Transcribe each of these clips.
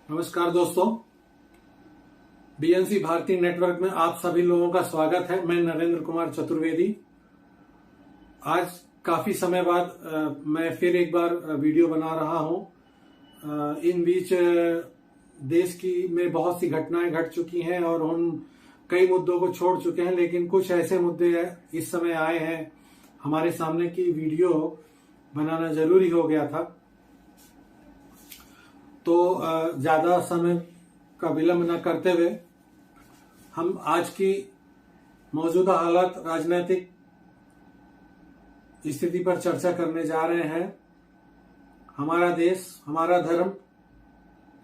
नमस्कार दोस्तों, BNC Bharti network में आप सभी लोगों का स्वागत है। मैं नरेंद्र कुमार चतुर्वेदी। आज काफी समय बाद मैं फिर एक बार वीडियो बना रहा हूं। इन बीच देश की में बहुत सी घटनाएं घट चुकी हैं और उन कई मुद्दों को छोड़ चुके हैं, लेकिन कुछ ऐसे मुद्दे इस समय आए हैं हमारे सामने की वीडियो बनाना जरूरी हो गया था। तो ज्यादा समय का विलंब न करते हुए हम आज की मौजूदा हालात, राजनीतिक स्थिति पर चर्चा करने जा रहे हैं। हमारा देश, हमारा धर्म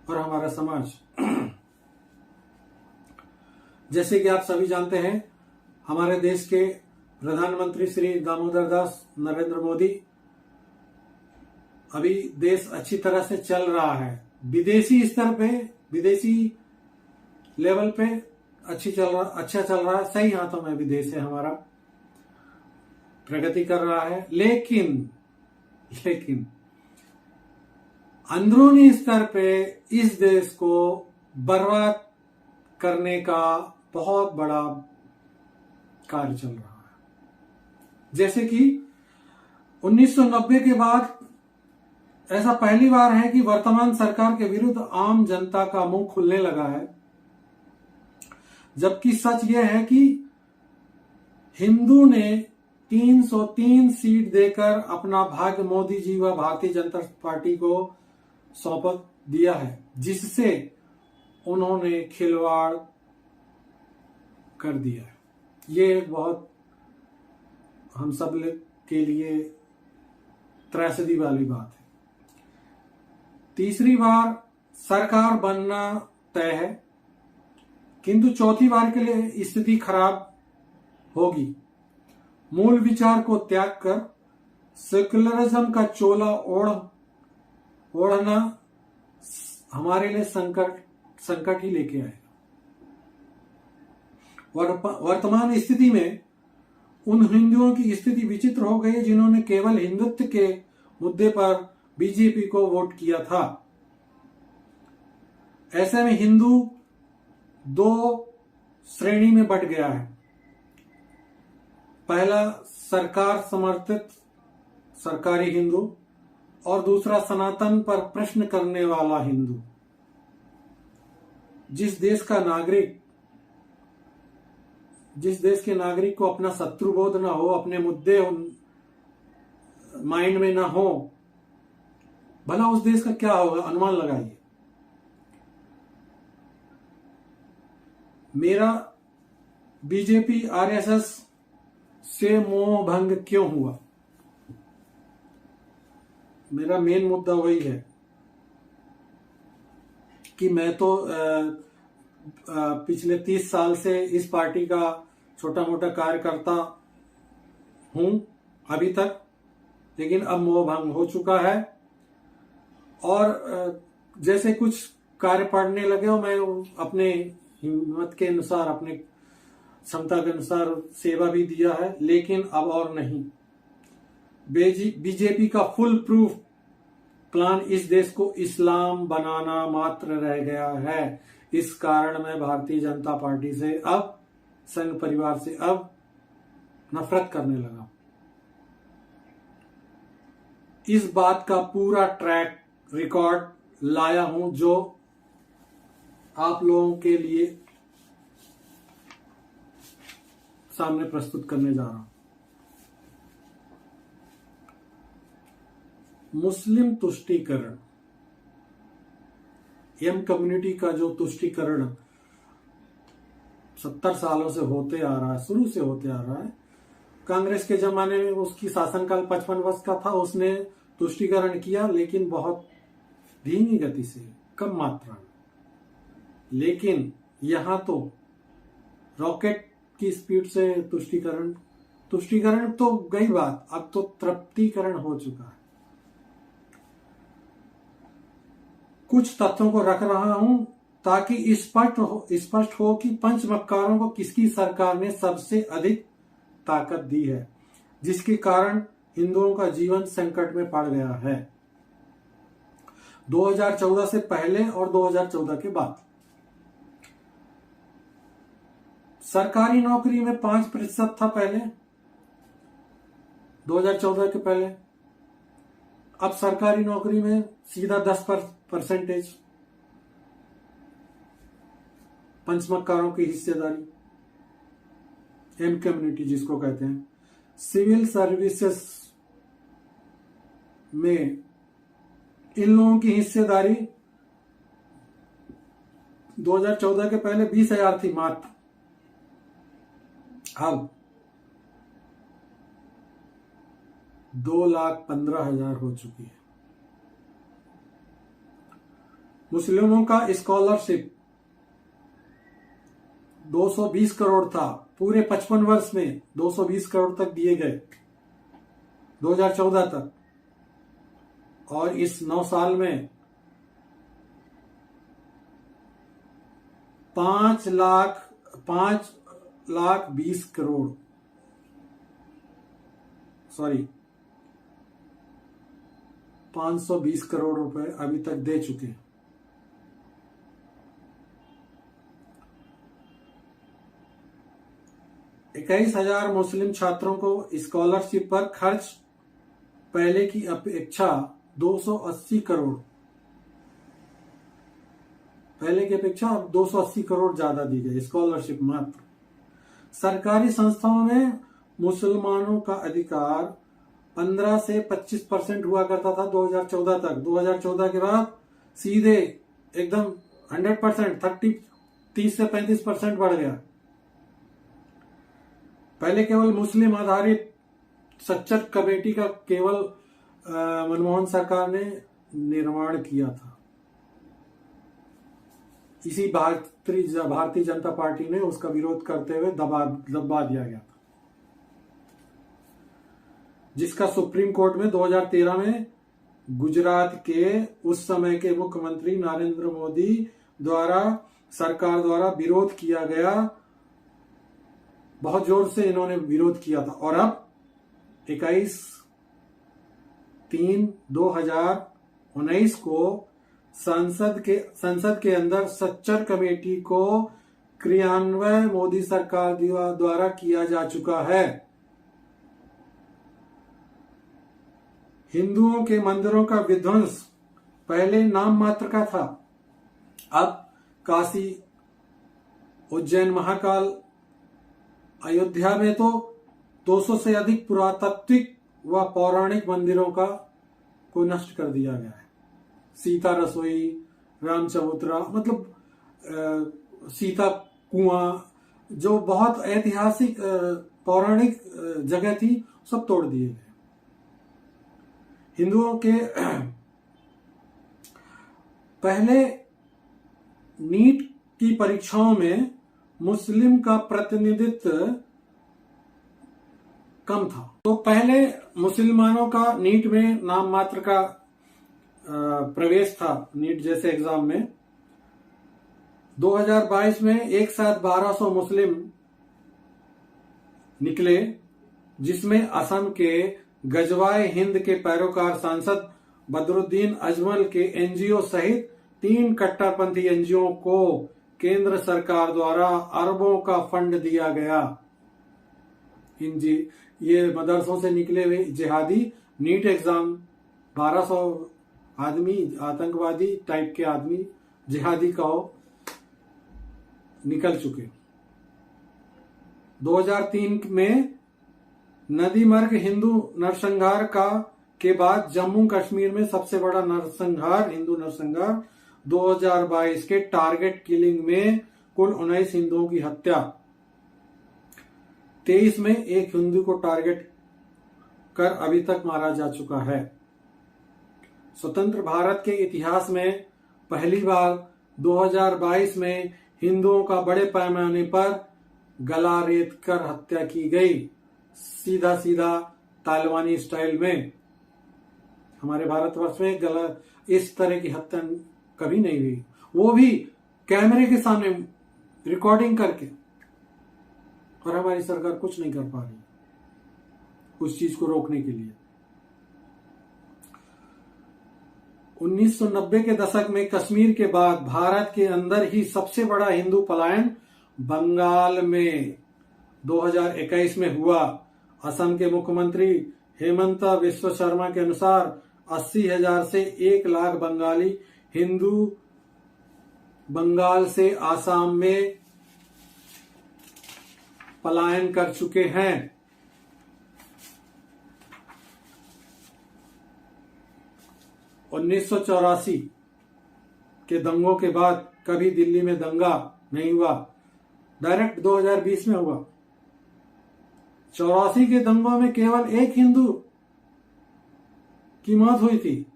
और हमारा समाज। जैसे कि आप सभी जानते हैं, हमारे देश के प्रधानमंत्री श्री दामोदर दास नरेंद्र मोदी, अभी देश अच्छी तरह से चल रहा है। विदेशी स्तर पे, विदेशी लेवल पे अच्छा चल रहा है। सही हाथों में भी देश है हमारा, प्रगति कर रहा है। लेकिन अंदरूनी स्तर पे इस देश को बर्बाद करने का बहुत बड़ा कार्य चल रहा है। जैसे कि 1990 के बाद ऐसा पहली बार है कि वर्तमान सरकार के विरुद्ध आम जनता का मुंह खुलने लगा है, जबकि सच यह है कि हिंदू ने 303 सीट देकर अपना भाग्य मोदी जी व भारतीय जनता पार्टी को सौंप दिया है, जिससे उन्होंने खिलवाड़ कर दिया है। ये एक बहुत हम सब के लिए त्रैसदी वाली बात है। तीसरी बार सरकार बनना तय है, किंतु चौथी बार के लिए स्थिति खराब होगी। मूल विचार को त्याग कर सेक्युलरिज्म का चोला ओढ़ना हमारे लिए संकट ही लेके आएगा। वर्तमान स्थिति में उन हिंदुओं की स्थिति विचित्र हो गई जिन्होंने केवल हिंदुत्व के मुद्दे पर बीजेपी को वोट किया था। ऐसे में हिंदू दो श्रेणी में बंट गया है। पहला सरकार समर्थित सरकारी हिंदू और दूसरा सनातन पर प्रश्न करने वाला हिंदू। जिस देश के नागरिक को अपना शत्रुबोध ना हो, अपने मुद्दे माइंड में ना हो, भला उस देश का क्या होगा, अनुमान लगाइए। मेरा बीजेपी आरएसएस से मोह भंग क्यों हुआ? मेरा मेन मुद्दा वही है कि मैं तो पिछले 30 साल से इस पार्टी का छोटा मोटा कार्य करता हूं अभी तक, लेकिन अब मोह भंग हो चुका है। और जैसे कुछ कार्य पढ़ने लगे हो, मैं अपने हिम्मत के अनुसार, अपने क्षमता के अनुसार सेवा भी दिया है, लेकिन अब और नहीं। बीजेपी का फुल प्रूफ प्लान इस देश को इस्लाम बनाना मात्र रह गया है। इस कारण मैं भारतीय जनता पार्टी से, अब संघ परिवार से अब नफरत करने लगा। इस बात का पूरा ट्रैक रिकॉर्ड लाया हूं, जो आप लोगों के लिए सामने प्रस्तुत करने जा रहा हूं। मुस्लिम तुष्टीकरण, एम कम्युनिटी का जो तुष्टीकरण 70 सालों से होते आ रहा है, शुरू से होते आ रहा है। कांग्रेस के जमाने में उसकी शासनकाल 55 वर्ष का था, उसने तुष्टीकरण किया, लेकिन बहुत धीमी गति से, कम मात्रा में। लेकिन यहां तो रॉकेट की स्पीड से तुष्टीकरण तो गई बात, अब तो तृप्तिकरण हो चुका है। कुछ तथ्यों को रख रहा हूं ताकि स्पष्ट हो कि पंच मक्कारों को किसकी सरकार ने सबसे अधिक ताकत दी है, जिसके कारण हिंदुओं का जीवन संकट में पड़ गया है। 2014 से पहले और 2014 के बाद। सरकारी नौकरी में 5% था पहले, 2014 के पहले। अब सरकारी नौकरी में सीधा 10%। पंचमकारों की हिस्सेदारी, एम कम्युनिटी जिसको कहते हैं। सिविल सर्विसेज में इन लोगों की हिस्सेदारी 2014 के पहले 20,000 थी मात्र, अब 2,15,000 हो चुकी है। मुस्लिमों का स्कॉलरशिप 220 करोड़ था, पूरे 55 वर्ष में 220 करोड़ तक दिए गए 2014 तक, और इस 9 साल में 5,20 करोड़, सॉरी 520 करोड़ रुपए अभी तक दे चुके हैं। इक्कीस 21,000 मुस्लिम छात्रों को स्कॉलरशिप पर खर्च पहले की अपेक्षा 280 करोड़, पहले की अपेक्षा अब 280 करोड़ ज्यादा दी गई स्कॉलरशिप मात्र। सरकारी संस्थाओं में मुसलमानों का अधिकार 15 से 25% हुआ करता था 2014 तक। 2014 के बाद सीधे एकदम 100%, 30 से 35% बढ़ गया। पहले केवल मुस्लिम आधारित सच्चर कमेटी का केवल मनमोहन सरकार ने निर्माण किया था। इसी भारतीय जनता पार्टी ने उसका विरोध करते हुए दबा दिया गया था, जिसका सुप्रीम कोर्ट में 2013 में गुजरात के उस समय के मुख्यमंत्री नरेंद्र मोदी सरकार द्वारा विरोध किया गया। बहुत जोर से इन्होंने विरोध किया था, और अब 21/3/2019 को संसद के अंदर सच्चर कमेटी को क्रियान्वयन मोदी सरकार द्वारा किया जा चुका है। हिंदुओं के मंदिरों का विध्वंस पहले नाम मात्र का था, अब काशी, उज्जैन, महाकाल, अयोध्या में तो 200 से अधिक पुरातात्विक व पौराणिक मंदिरों को नष्ट कर दिया गया है। सीता रसोई, राम चबूतरा, मतलब सीता कुआं, जो बहुत ऐतिहासिक पौराणिक जगह थी, सब तोड़ दिए गए। हिंदुओं के पहले नीट की परीक्षाओं में मुस्लिम का प्रतिनिधित्व कम था, तो पहले मुसलमानों का नीट में नाम मात्र का प्रवेश था। नीट जैसे एग्जाम में 2022 में एक साथ 1200 मुस्लिम निकले, जिसमें असम के गजवाए हिंद के पैरोकार सांसद बदरुद्दीन अजमल के एनजीओ सहित 3 कट्टरपंथी एनजीओ को केंद्र सरकार द्वारा अरबों का फंड दिया गया। ये मदरसों से निकले हुए जिहादी नीट एग्जाम 1200 आदमी, आतंकवादी टाइप के आदमी, जिहादी कहो, निकल चुके। 2003 में नदी मार्ग हिंदू नरसंहार के बाद जम्मू कश्मीर में सबसे बड़ा हिंदू नरसंहार 2022 के टारगेट किलिंग में कुल 19 हिंदुओं की हत्या, 23 में एक हिंदू को टारगेट कर अभी तक मारा जा चुका है। स्वतंत्र भारत के इतिहास में पहली बार 2022 में हिंदुओं का बड़े पैमाने पर गला रेत कर हत्या की गई, सीधा सीधा तालिबानी स्टाइल में। हमारे भारतवर्ष में इस तरह की हत्या कभी नहीं हुई, वो भी कैमरे के सामने रिकॉर्डिंग करके, और हमारी सरकार कुछ नहीं कर पा रही उस चीज को रोकने के लिए। 1990 के दशक में कश्मीर के बाद भारत के अंदर ही सबसे बड़ा हिंदू पलायन बंगाल में 2021 में हुआ। असम के मुख्यमंत्री हेमंत बिस्वा शर्मा के अनुसार 80,000 से 1 लाख बंगाली हिंदू बंगाल से आसाम में पलायन कर चुके हैं। 1984 के दंगों के बाद कभी दिल्ली में दंगा नहीं हुआ, डायरेक्ट 2020 में हुआ। 84 के दंगों में केवल एक हिंदू की मौत हुई थी।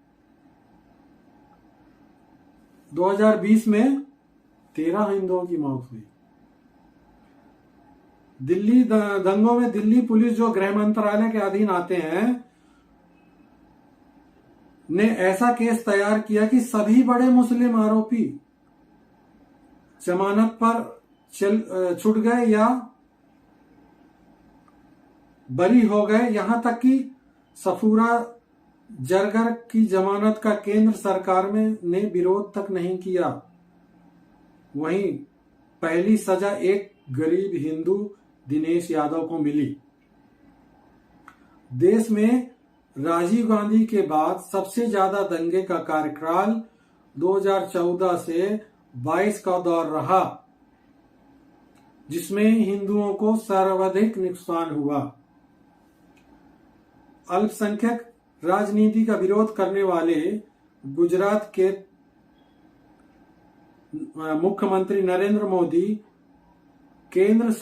2020 में 13 हिंदुओं की मौत हुई। दिल्ली दंगों में दिल्ली पुलिस, जो गृह मंत्रालय के अधीन आते हैं, ने ऐसा केस तैयार किया कि सभी बड़े मुस्लिम आरोपी जमानत पर छूट गए या बरी हो गए। यहां तक कि सफूरा जरगर की जमानत का केंद्र सरकार ने विरोध तक नहीं किया। वहीं पहली सजा एक गरीब हिंदू दिनेश यादव को मिली। देश में राजीव गांधी के बाद सबसे ज्यादा दंगे का कार्यकाल 2014 से 22 का दौर रहा, जिसमें हिंदुओं को सर्वाधिक नुकसान हुआ। अल्पसंख्यक राजनीति का विरोध करने वाले गुजरात के मुख्यमंत्री नरेंद्र मोदी केंद्र में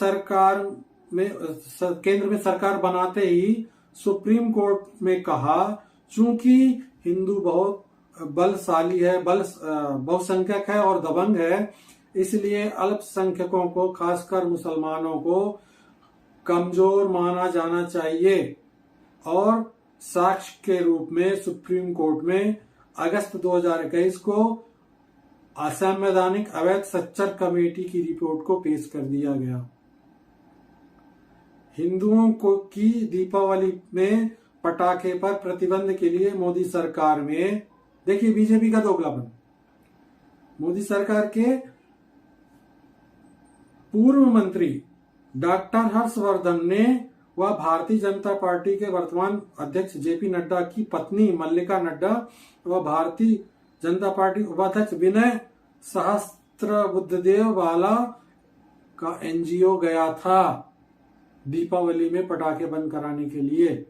सरकार बनाते ही सुप्रीम कोर्ट में कहा, चूंकि हिंदू बहुत बलशाली है, बहुसंख्यक है और दबंग है, इसलिए अल्पसंख्यकों को, खासकर मुसलमानों को कमजोर माना जाना चाहिए। और साक्ष्य के रूप में सुप्रीम कोर्ट में अगस्त 2021 को असंवैधानिक अवैध सच्चर कमेटी की रिपोर्ट को पेश कर दिया गया। हिंदुओं को की दीपावली में पटाखे पर प्रतिबंध के लिए मोदी सरकार में, देखिए बीजेपी का दोगलापन, मोदी सरकार के पूर्व मंत्री डॉक्टर हर्षवर्धन ने व भारतीय जनता पार्टी के वर्तमान अध्यक्ष जेपी नड्डा की पत्नी मल्लिका नड्डा व भारतीय जनता पार्टी उपाध्यक्ष विनय सहस्त्रबुद्धदेव वाला का एनजीओ गया था दीपावली में पटाखे बंद कराने के लिए।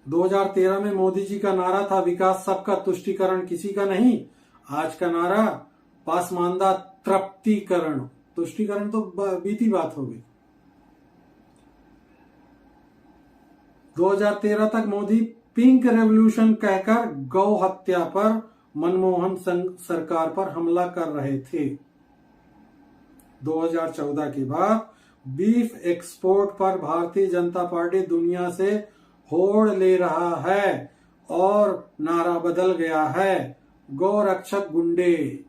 2013 में मोदी जी का नारा था, विकास सबका, तुष्टीकरण किसी का नहीं। आज का नारा पासमानदा तृप्तिकरण। तुष्टीकरण तो बीती बात हो गई। 2013 तक मोदी पिंक रेवोल्यूशन कहकर गौ हत्या पर मनमोहन सरकार पर हमला कर रहे थे। 2014 के बाद बीफ एक्सपोर्ट पर भारतीय जनता पार्टी दुनिया से होड़ ले रहा है और नारा बदल गया है, गौरक्षक गुंडे।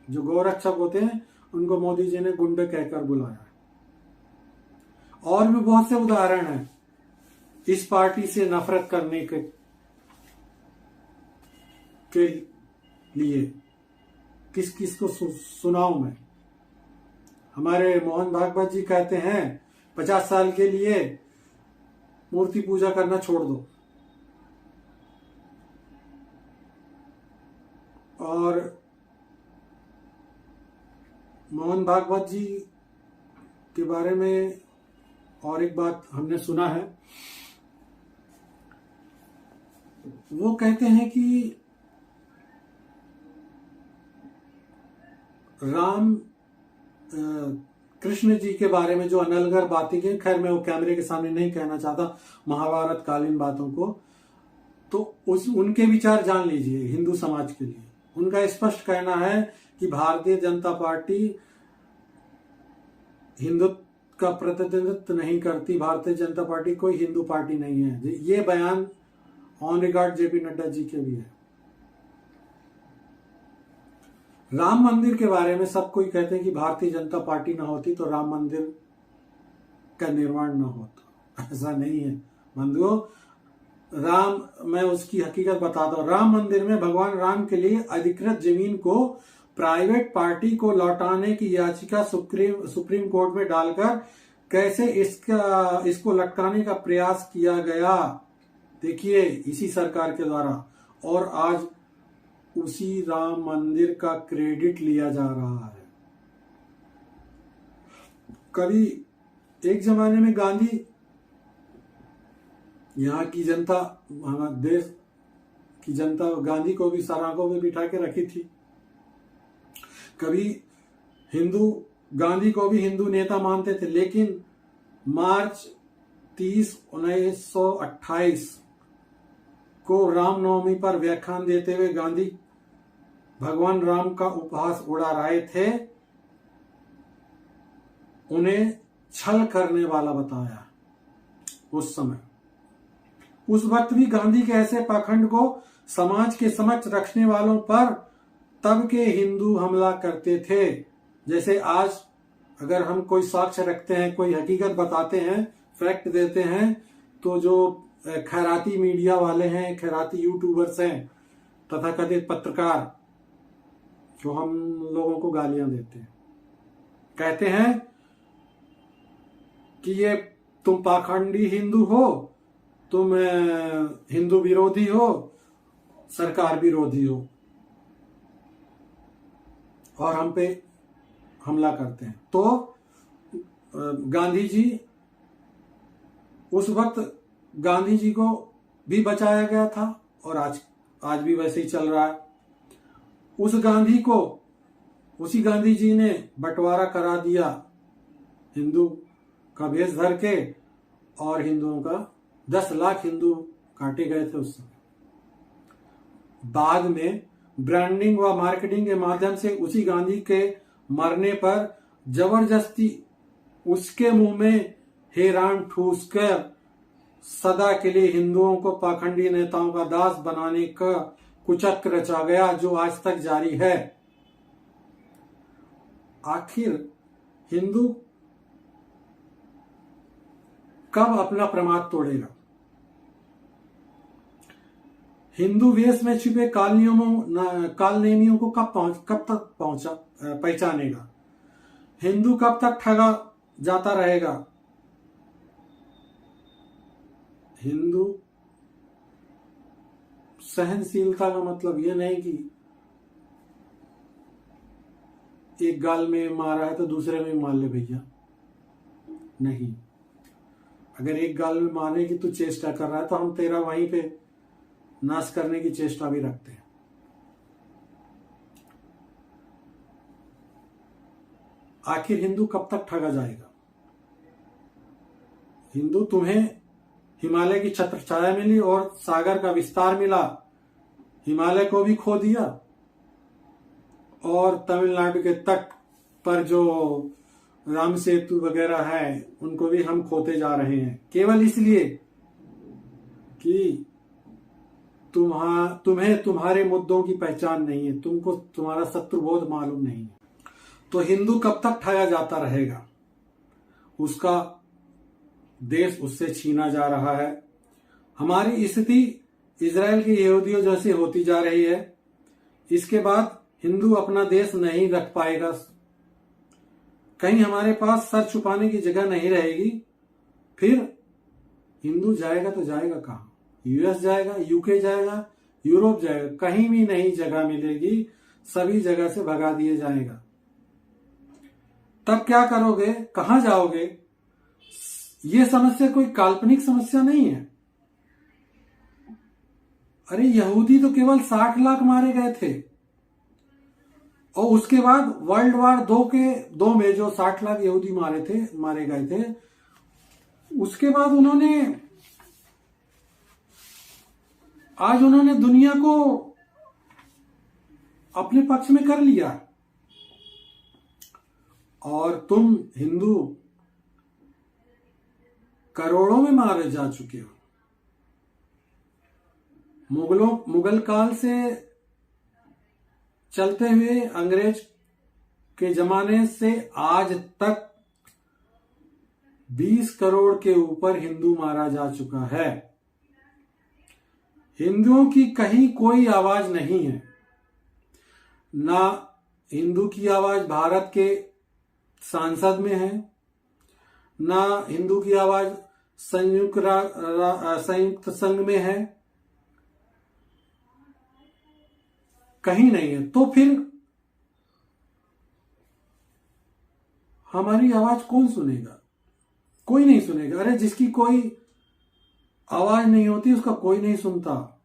जो गौरक्षक होते हैं उनको मोदी जी ने गुंडे कहकर बुलाया। और भी बहुत से उदाहरण हैं इस पार्टी से नफरत करने के लिए। किस किस को सुनाऊं मैं। हमारे मोहन भागवत जी कहते हैं 50 साल के लिए मूर्ति पूजा करना छोड़ दो। और मोहन भागवत जी के बारे में और एक बात हमने सुना है, वो कहते हैं कि राम कृष्ण जी के बारे में जो अनलगर बातें की, खैर मैं वो कैमरे के सामने नहीं कहना चाहता महाभारत कालीन बातों को, तो उनके विचार जान लीजिए। हिंदू समाज के लिए उनका स्पष्ट कहना है कि भारतीय जनता पार्टी हिंदुत्व का प्रतिनिधित्व नहीं करती, भारतीय जनता पार्टी कोई हिंदू पार्टी नहीं है। ये बयान on record JP Nadda ji के भी है। राम मंदिर के बारे में सब कोई कहते हैं कि भारतीय जनता पार्टी ना होती तो राम मंदिर का निर्माण ना होता। ऐसा नहीं है बंधुओं। मैं उसकी हकीकत बताता हूं। राम मंदिर में भगवान राम के लिए अधिकृत जमीन को प्राइवेट पार्टी को लौटाने की याचिका सुप्रीम कोर्ट में डालकर कैसे इसको लटकाने का प्रयास किया गया, देखिए, इसी सरकार के द्वारा। और आज उसी राम मंदिर का क्रेडिट लिया जा रहा है। कभी एक जमाने में गांधी यहाँ की जनता, हमारे देश की जनता गांधी को भी सराखों में बिठा के रखी थी। कभी हिंदू गांधी को भी हिंदू नेता मानते थे, लेकिन मार्च 30, 1928 को रामनवमी पर व्याख्यान देते हुए गांधी भगवान राम का उपहास उड़ा रहे थे, उन्हें छल करने वाला बताया उस समय। उस वक्त भी गांधी के ऐसे पाखंड को समाज के समक्ष रखने वालों पर तब के हिंदू हमला करते थे। जैसे आज अगर हम कोई साक्ष्य रखते हैं, कोई हकीकत बताते हैं, फैक्ट देते हैं, तो जो खैराती मीडिया वाले हैं, खैराती यूट्यूबर्स हैं, तथाकथित पत्रकार, जो हम लोगों को गालियां देते हैं, कहते हैं कि ये तुम पाखंडी हिंदू हो, तुम हिंदू विरोधी हो, सरकार विरोधी हो, और हम पे हमला करते हैं। तो गांधी जी, उस वक्त गांधी जी को भी बचाया गया था और आज भी वैसे ही चल रहा है। उसी गांधी जी ने बंटवारा करा दिया हिंदू का भेष धर के, और हिंदुओं का 10 लाख हिंदू काटे गए थे उस समय। बाद में ब्रांडिंग व मार्केटिंग के माध्यम से उसी गांधी के मरने पर जबरदस्ती उसके मुंह में हेरान ठूस कर सदा के लिए हिंदुओं को पाखंडी नेताओं का दास बनाने का कुचक्र रचा गया, जो आज तक जारी है। आखिर हिंदू कब अपना प्रमाद तोड़ेगा? हिंदू वेश में छिपे कालनेमियों को कब तक पहचानेगा? हिंदू कब तक ठगा जाता रहेगा? हिंदू सहनशीलता का मतलब यह नहीं कि एक गाल में मारा है तो दूसरे में मार ले भैया, नहीं। अगर एक गाल में मारने की तू चेष्टा कर रहा है तो हम तेरा वहीं पे नाश करने की चेष्टा भी रखते हैं। आखिर हिंदू कब तक ठगा जाएगा? हिंदू, तुम्हें हिमालय की छत्र छाया मिली और सागर का विस्तार मिला, हिमालय को भी खो दिया, और तमिलनाडु के तट पर जो राम सेतु वगैरह है उनको भी हम खोते जा रहे हैं, केवल इसलिए कि तुम्हें तुम्हारे मुद्दों की पहचान नहीं है, तुमको तुम्हारा शत्रुबोध मालूम नहीं है। तो हिंदू कब तक ठगा जाता रहेगा? उसका देश उससे छीना जा रहा है। हमारी स्थिति इजराइल के यहूदियों जैसी होती जा रही है। इसके बाद हिंदू अपना देश नहीं रख पाएगा, कहीं हमारे पास सर छुपाने की जगह नहीं रहेगी। फिर हिंदू जाएगा तो जाएगा कहां? यूएस जाएगा, यूके जाएगा, यूरोप जाएगा, कहीं भी नहीं जगह मिलेगी, सभी जगह से भगा दिए जाएगा। तब क्या करोगे? कहां जाओगे? ये समस्या कोई काल्पनिक समस्या नहीं है। अरे यहूदी तो केवल 60 लाख मारे गए थे, और उसके बाद वर्ल्ड वार 2 में जो 60 लाख यहूदी मारे गए थे, उसके बाद आज उन्होंने दुनिया को अपने पक्ष में कर लिया, और तुम हिंदू करोड़ों में मारे जा चुके हो। मुगल काल से चलते हुए अंग्रेज के जमाने से आज तक 20 करोड़ के ऊपर हिंदू मारा जा चुका है। हिंदुओं की कहीं कोई आवाज नहीं है। ना हिंदू की आवाज भारत के सांसद में है, ना हिंदू की आवाज संयुक्त संघ में है, कहीं नहीं है। तो फिर हमारी आवाज कौन सुनेगा? कोई नहीं सुनेगा। अरे जिसकी कोई आवाज नहीं होती उसका कोई नहीं सुनता।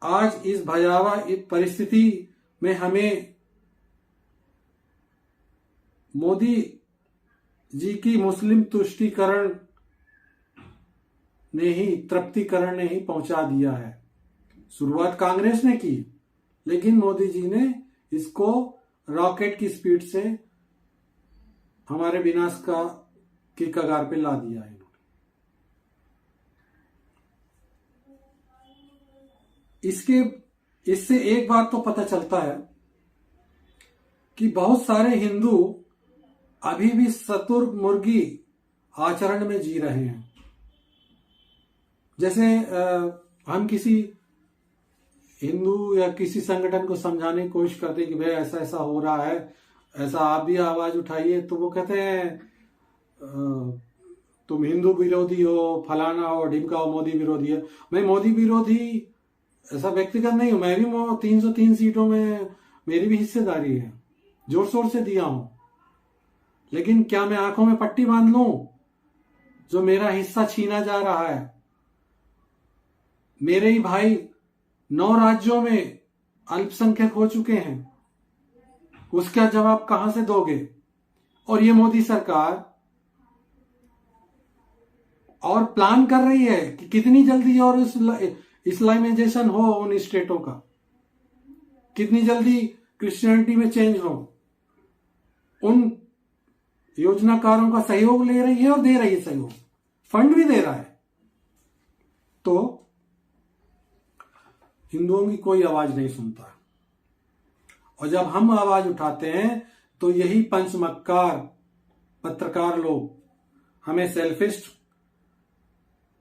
आज इस भयावह परिस्थिति में हमें मोदी जी की मुस्लिम तुष्टीकरण ने ही, तृप्तिकरण ने ही पहुंचा दिया है। शुरुआत कांग्रेस ने की, लेकिन मोदी जी ने इसको रॉकेट की स्पीड से हमारे विनाश के कगार पे ला दिया है। इससे एक बात तो पता चलता है कि बहुत सारे हिंदू अभी भी शतुर्मुर्गी आचरण में जी रहे हैं। जैसे हम किसी हिंदू या किसी संगठन को समझाने की कोशिश करते हैं कि भाई ऐसा ऐसा हो रहा है, ऐसा आप भी आवाज उठाइए, तो वो कहते हैं तुम हिंदू विरोधी हो, फलाना हो, ढिमका हो, मोदी विरोधी है। मैं मोदी विरोधी ऐसा व्यक्तिगत नहीं हूं। मैं भी 303 सीटों में मेरी भी हिस्सेदारी है, जोर शोर से दिया हूं। लेकिन क्या मैं आंखों में पट्टी बांध लूं? जो मेरा हिस्सा छीना जा रहा है, मेरे ही भाई 9 राज्यों में अल्पसंख्यक हो चुके हैं, उसका जवाब कहां से दोगे? और ये मोदी सरकार और प्लान कर रही है कि कितनी जल्दी और इस्लामाइजेशन हो उन स्टेटों का, कितनी जल्दी क्रिश्चियनिटी में चेंज हो। उन योजनाकारों का सहयोग ले रही है और दे रही है सहयोग, फंड भी दे रहा है। तो हिंदुओं की कोई आवाज नहीं सुनता। और जब हम आवाज उठाते हैं तो यही पंचमक्कार पत्रकार लोग हमें सेल्फिस्ट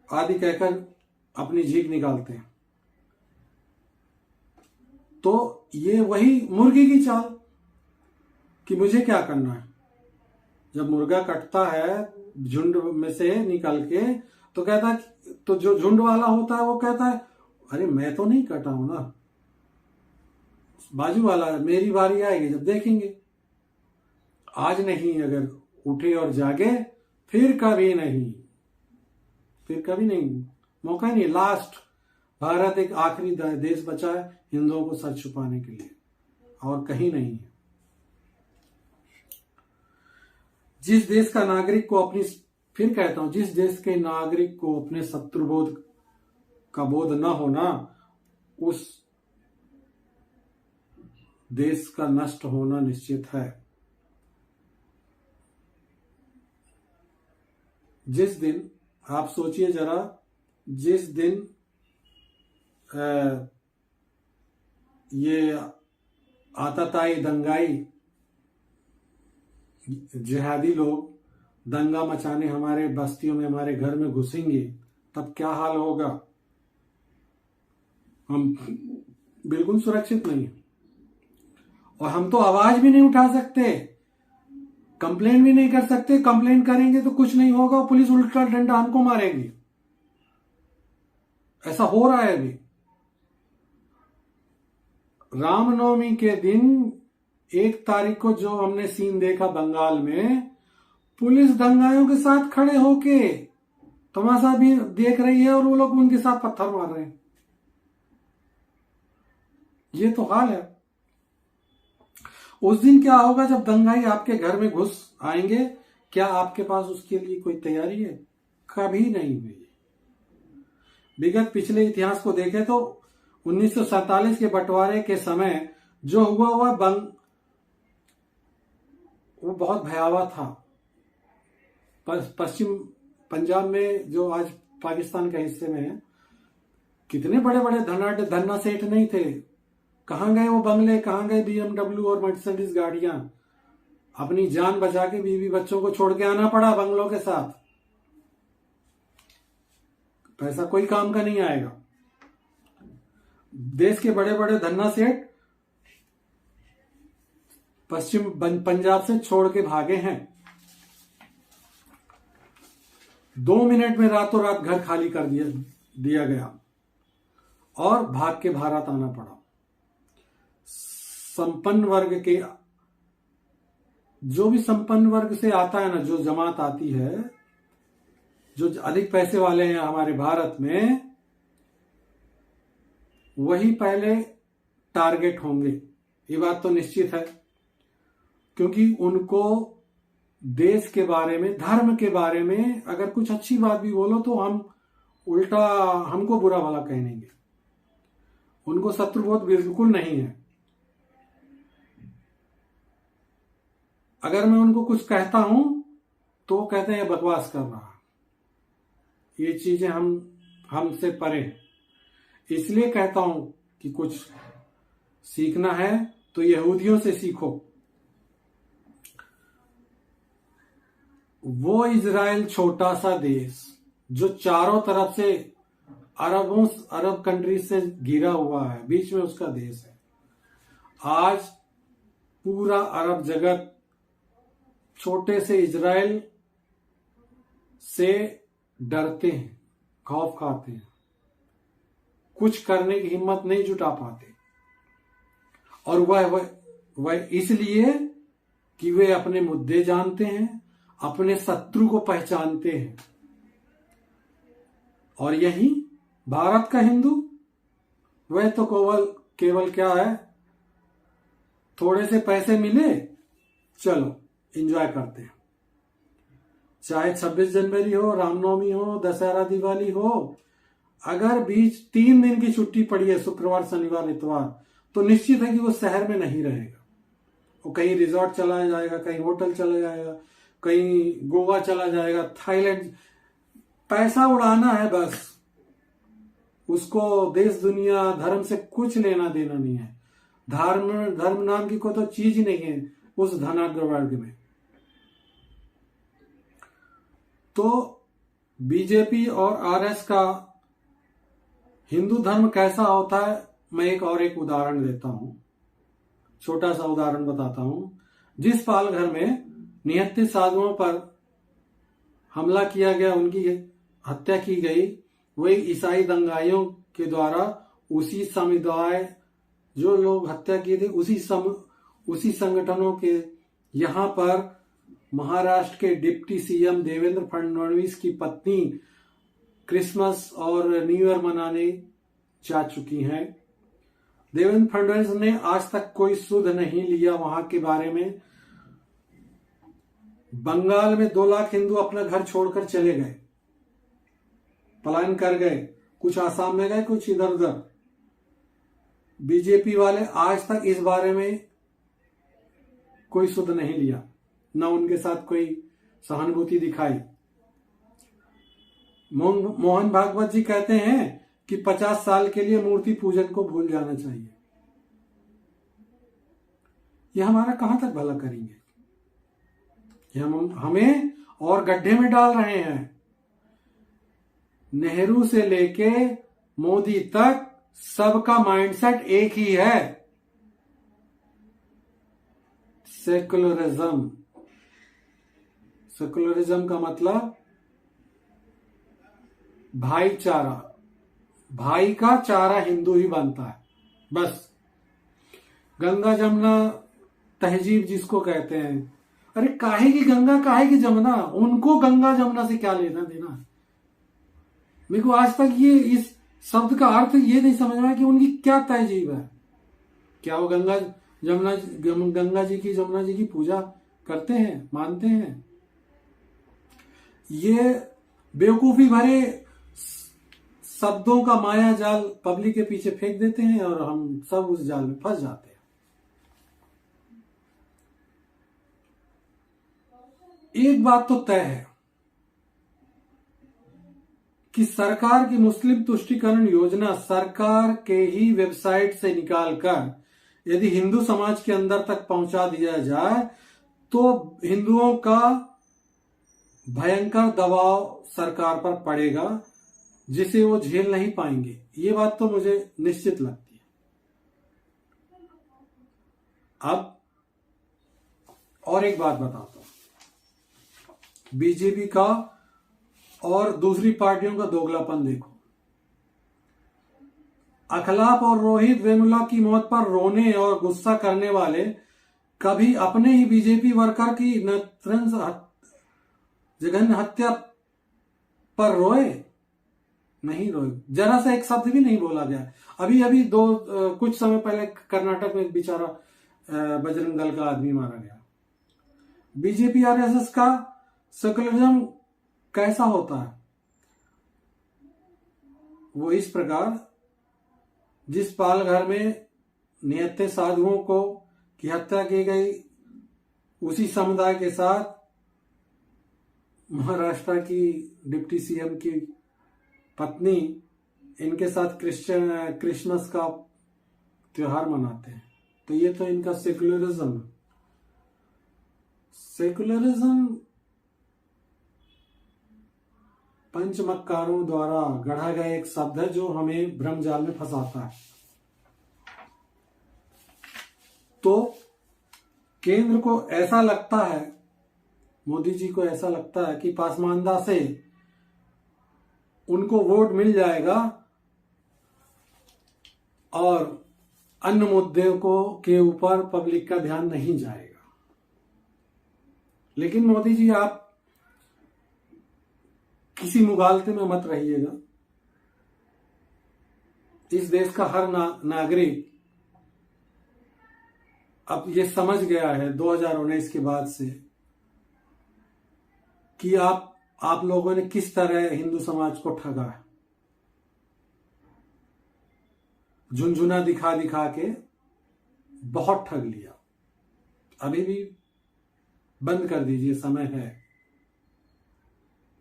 आदि कहकर अपनी जीभ निकालते हैं। तो ये वही मुर्गी की चाल कि मुझे क्या करना है। जब मुर्गा कटता है झुंड में से निकल के, तो कहता है, तो जो झुंड वाला होता है वो कहता है अरे मैं तो नहीं कटा हूं ना, बाजू वाला, मेरी बारी आएगी जब देखेंगे। आज नहीं अगर उठे और जागे, फिर कभी नहीं, फिर कभी नहीं, मौका ही नहीं। लास्ट भारत एक आखिरी देश बचा है हिंदुओं को सर छुपाने के लिए, और कहीं नहीं है। जिस देश का नागरिक को अपनी, फिर कहता हूं, जिस देश के नागरिक को अपने शत्रुबोध का बोध न होना, उस देश का नष्ट होना निश्चित है। जिस दिन, आप सोचिए जरा, जिस दिन ये आतताई दंगाई जिहादी लोग दंगा मचाने हमारे बस्तियों में, हमारे घर में घुसेंगे, तब क्या हाल होगा? हम बिल्कुल सुरक्षित नहीं है। और हम तो आवाज भी नहीं उठा सकते, कंप्लेन भी नहीं कर सकते। कंप्लेन करेंगे तो कुछ नहीं होगा, पुलिस उल्टा डंडा हमको मारेगी। ऐसा हो रहा है अभी। रामनवमी के दिन 1 तारीख को जो हमने सीन देखा बंगाल में, पुलिस दंगाइयों के साथ खड़े होके तमाशा भी देख रही है और वो लोग उनके साथ पत्थर मार रहे हैं। ये तो हाल है। उस दिन क्या होगा जब दंगाई आपके घर में घुस आएंगे? क्या आपके पास उसके लिए कोई तैयारी है? कभी नहीं हुई। विगत पिछले इतिहास को देखें तो 1947 के बंटवारे के समय जो हुआ वो बहुत भयावह था। पश्चिम पंजाब में, जो आज पाकिस्तान के हिस्से में है, कितने बड़े बड़े धन्ना सेठ नहीं थे? कहां गए वो बंगले, कहां गए BMW और मर्सिडीज गाड़ियां? अपनी जान बचा के बीवी बच्चों को छोड़ के आना पड़ा बंगलों के साथ। पैसा कोई काम का नहीं आएगा। देश के बड़े बड़े धन्ना सेठ पश्चिम पंजाब से छोड़ के भागे हैं। 2 मिनट में रातों रात घर खाली कर दिया गया और भाग के भारत आना पड़ा। संपन्न वर्ग के, जो भी संपन्न वर्ग से आता है ना, जो जमात आती है, जो अधिक पैसे वाले हैं हमारे भारत में, वही पहले टारगेट होंगे। ये बात तो निश्चित है, क्योंकि उनको देश के बारे में, धर्म के बारे में अगर कुछ अच्छी बात भी बोलो तो हम उल्टा हमको बुरा भला कहेंगे। उनको शत्रुबोध बिल्कुल नहीं है। अगर मैं उनको कुछ कहता हूं तो वो कहते हैं बकवास कर रहा। ये चीजें हमसे परे हैं। इसलिए कहता हूं कि कुछ सीखना है तो यहूदियों से सीखो। वो इजराइल छोटा सा देश जो चारों तरफ से अरब कंट्रीज से घिरा हुआ है, बीच में उसका देश है। आज पूरा अरब जगत छोटे से इजराइल से डरते हैं, खौफ खाते हैं, कुछ करने की हिम्मत नहीं जुटा पाते। और वह इसलिए कि वे अपने मुद्दे जानते हैं, अपने शत्रु को पहचानते हैं। और यही भारत का हिंदू, वह तो केवल क्या है, थोड़े से पैसे मिले, चलो एंजॉय करते हैं। चाहे 26 जनवरी हो, रामनवमी हो, दशहरा, दिवाली हो, अगर बीच 3 दिन की छुट्टी पड़ी है, शुक्रवार, शनिवार, इतवार, तो निश्चित है कि वो शहर में नहीं रहेगा। वो कहीं रिजॉर्ट चला जाएगा, कहीं होटल चला जाएगा, कहीं गोवा चला जाएगा, थाईलैंड। पैसा उड़ाना है बस। उसको देश, दुनिया, धर्म से कुछ लेना देना नहीं है। धर्म नाम की कोई तो चीज ही नहीं है उस धनाढ्य वर्ग में। तो बीजेपी और आरएस का हिंदू धर्म कैसा होता है, मैं एक उदाहरण देता हूं, छोटा सा उदाहरण बताता हूं। जिस पाल घर में निहत्थे साधुओं पर हमला किया गया, उनकी हत्या की गई, वही ईसाई दंगाइयों के द्वारा उसी समुदाय, जो लोग हत्या किए थे, उसी संगठनों के यहां पर महाराष्ट्र के डिप्टी सीएम देवेंद्र फडणवीस की पत्नी क्रिसमस और न्यू ईयर मनाने जा चुकी हैं। देवेंद्र फडणवीस ने आज तक कोई सुध नहीं लिया वहां के बारे में। बंगाल में 2 लाख हिंदू अपना घर छोड़कर चले गए, पलायन कर गए। कुछ आसाम में गए, कुछ इधर उधर। बीजेपी वाले आज तक इस बारे में कोई सुध नहीं लिया, न उनके साथ कोई सहानुभूति दिखाई। मोहन भागवत जी कहते हैं कि 50 साल के लिए मूर्ति पूजन को भूल जाना चाहिए। ये हमारा कहां तक भला करेंगे? ये हमें और गड्ढे में डाल रहे हैं। नेहरू से लेके मोदी तक सबका माइंडसेट एक ही है, सेकुलरिज्म। सेकुलरिज्म का मतलब भाईचारा। भाई का चारा हिंदू ही बनता है, बस। गंगा जमुना तहजीब जिसको कहते हैं, अरे काहे की गंगा, काहे की जमुना? उनको गंगा जमुना से क्या लेना देना? मेरे को आज तक ये इस शब्द का अर्थ ये नहीं समझ में आया कि उनकी क्या तहजीब है। क्या वो गंगा जी की पूजा करते हैं, मानते हैं? ये बेवकूफी भरे शब्दों का माया जाल पब्लिक के पीछे फेंक देते हैं और हम सब उस जाल में फंस जाते हैं। एक बात तो तय है कि सरकार की मुस्लिम तुष्टीकरण योजना सरकार के ही वेबसाइट से निकालकर यदि हिंदू समाज के अंदर तक पहुंचा दिया जाए तो हिंदुओं का भयंकर दबाव सरकार पर पड़ेगा जिसे वो झेल नहीं पाएंगे। ये बात तो मुझे निश्चित लगती है। अब और एक बात बताता हूं, बीजेपी का और दूसरी पार्टियों का दोगलापन देखो। अखिलाफ और रोहित वेमुला की मौत पर रोने और गुस्सा करने वाले कभी अपने ही बीजेपी वर्कर की जघन्य हत्या पर रोए? नहीं रोए, जरा सा एक शब्द भी नहीं बोला गया। अभी अभी कुछ समय पहले कर्नाटक में बेचारा बजरंग दल का आदमी मारा गया। बीजेपी आरएसएस का सेकुलरिज्म कैसा होता है? वो इस प्रकार, जिस पाल घर में निहत्थे साधुओं को की हत्या की गई, उसी समुदाय के साथ महाराष्ट्र की डिप्टी सीएम की पत्नी इनके साथ क्रिसमस का त्योहार मनाते हैं। तो ये तो इनका सेकुलरिज्म है। सेकुलरिज्म पंचमक्कारों द्वारा गढ़ा गया एक शब्द है जो हमें भ्रमजाल में फंसाता है। तो केंद्र को ऐसा लगता है, मोदी जी को ऐसा लगता है कि पासमानदा से उनको वोट मिल जाएगा और अन्य मुद्दों को के ऊपर पब्लिक का ध्यान नहीं जाएगा। लेकिन मोदी जी, आप किसी मुगालते में मत रहिएगा। इस देश का हर नागरिक अब ये समझ गया है 2019 के बाद से कि आप लोगों ने किस तरह हिंदू समाज को ठगा है। झुनझुना दिखा दिखा के बहुत ठग लिया। अभी भी बंद कर दीजिए, समय है।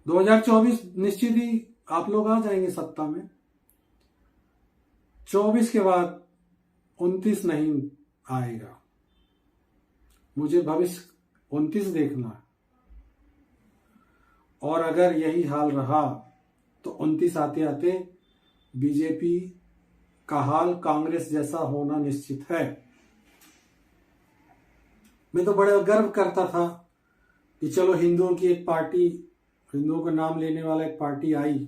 2024 निश्चित ही आप लोग आ जाएंगे सत्ता में। 24 के बाद 29 नहीं आएगा। मुझे भविष्य 29 देखना है। और अगर यही हाल रहा तो 29 आते आते बीजेपी का हाल कांग्रेस जैसा होना निश्चित है। मैं तो बड़े गर्व करता था कि चलो हिंदुओं की एक पार्टी, हिंदुओं का नाम लेने वाला एक पार्टी आई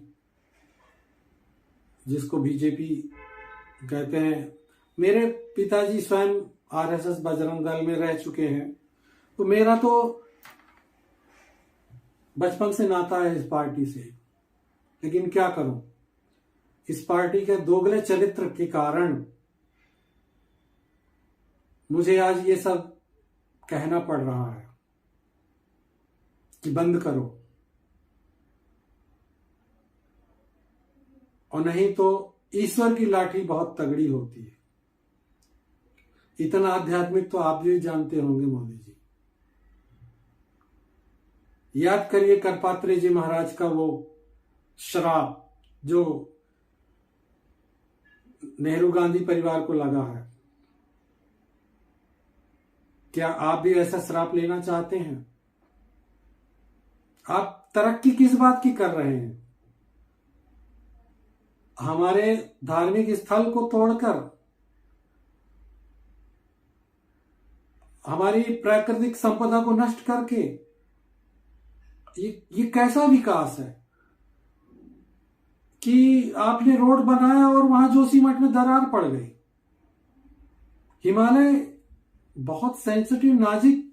जिसको बीजेपी कहते हैं। मेरे पिताजी स्वयं आरएसएस बजरंग दल में रह चुके हैं, तो मेरा तो बचपन से नाता है इस पार्टी से। लेकिन क्या करूं, इस पार्टी के दोगले चरित्र के कारण मुझे आज ये सब कहना पड़ रहा है कि बंद करो, और नहीं तो ईश्वर की लाठी बहुत तगड़ी होती है। इतना आध्यात्मिक तो आप भी जानते होंगे मोदी जी। याद करिए करपात्रे जी महाराज का वो श्राप जो नेहरू गांधी परिवार को लगा है। क्या आप भी ऐसा श्राप लेना चाहते हैं? आप तरक्की किस बात की कर रहे हैं? हमारे धार्मिक स्थल को तोड़कर, हमारी प्राकृतिक संपदा को नष्ट करके, ये कैसा विकास है कि आपने रोड बनाया और वहां जोशीमठ में दरार पड़ गई। हिमालय बहुत सेंसिटिव नाजुक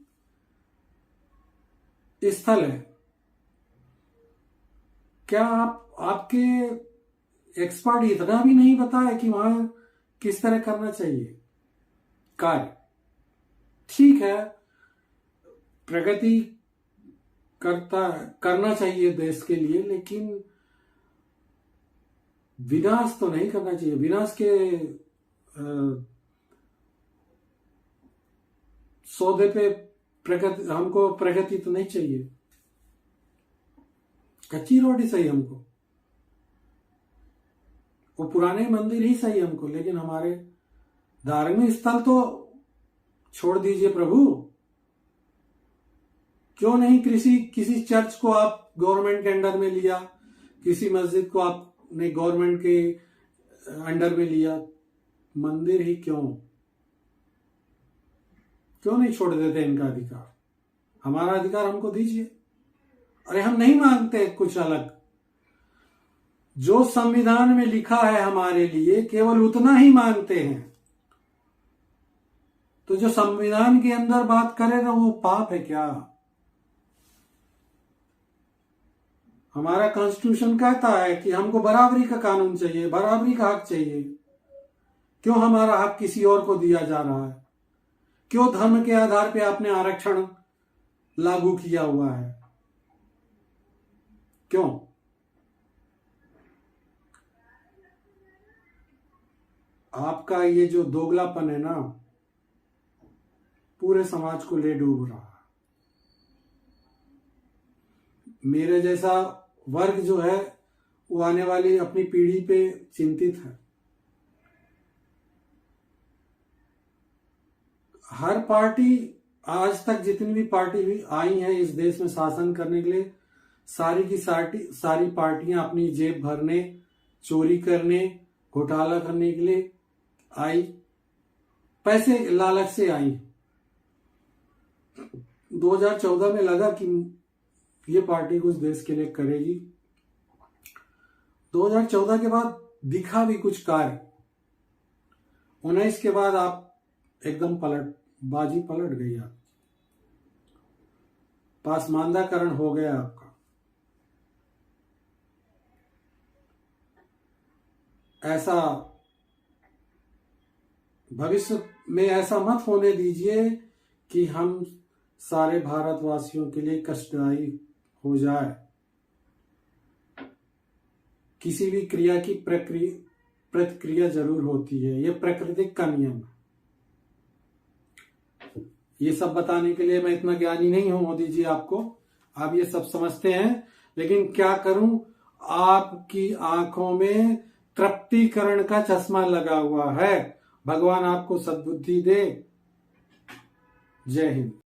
स्थल है। क्या आपके एक्सपर्ट इतना भी नहीं बताया कि वहां किस तरह करना चाहिए कार्य? ठीक है, प्रगति करना चाहिए देश के लिए, लेकिन विनाश तो नहीं करना चाहिए। विनाश के सौदे पे हमको प्रगति तो नहीं चाहिए। कच्ची रोटी सही हमको, वो पुराने मंदिर ही सही हमको, लेकिन हमारे धार्मिक स्थल तो छोड़ दीजिए प्रभु। क्यों नहीं किसी चर्च को आप गवर्नमेंट के अंडर में लिया, किसी मस्जिद को आप ने गवर्नमेंट के अंडर में लिया, मंदिर ही क्यों नहीं छोड़ देते इनका अधिकार? हमारा अधिकार हमको दीजिए। अरे हम नहीं मांगते कुछ अलग, जो संविधान में लिखा है हमारे लिए केवल उतना ही मांगते हैं। तो जो संविधान के अंदर बात करेगा वो पाप है क्या? हमारा कॉन्स्टिट्यूशन कहता है कि हमको बराबरी का कानून चाहिए, बराबरी का हक चाहिए। क्यों हमारा हक किसी और को दिया जा रहा है? क्यों धर्म के आधार पे आपने आरक्षण लागू किया हुआ है? क्यों? आपका ये जो दोगलापन है ना, पूरे समाज को ले डूब रहा है। मेरे जैसा वर्ग जो है वो आने वाली अपनी पीढ़ी पे चिंतित है। हर पार्टी, आज तक जितनी भी पार्टी भी आई है इस देश में शासन करने के लिए, सारी की सारी पार्टियां अपनी जेब भरने, चोरी करने, घोटाला करने के लिए आई, पैसे लालच से आई। 2014 में लगा कि ये पार्टी कुछ देश के लिए करेगी। 2014 के बाद दिखा भी कुछ कार्य। 19 के बाद आप एकदम बाजी पलट गई। आप पासमानदाकरण हो गया आपका। ऐसा भविष्य में ऐसा मत होने दीजिए कि हम सारे भारतवासियों के लिए कष्टदायी हो जाए। किसी भी क्रिया की प्रतिक्रिया जरूर होती है, यह प्रकृति का नियम है। ये सब बताने के लिए मैं इतना ज्ञानी नहीं हूं मोदी जी आपको, आप ये सब समझते हैं, लेकिन क्या करूं, आपकी आंखों में तृप्तिकरण का चश्मा लगा हुआ है। भगवान आपको सद्बुद्धि दे। जय हिंद।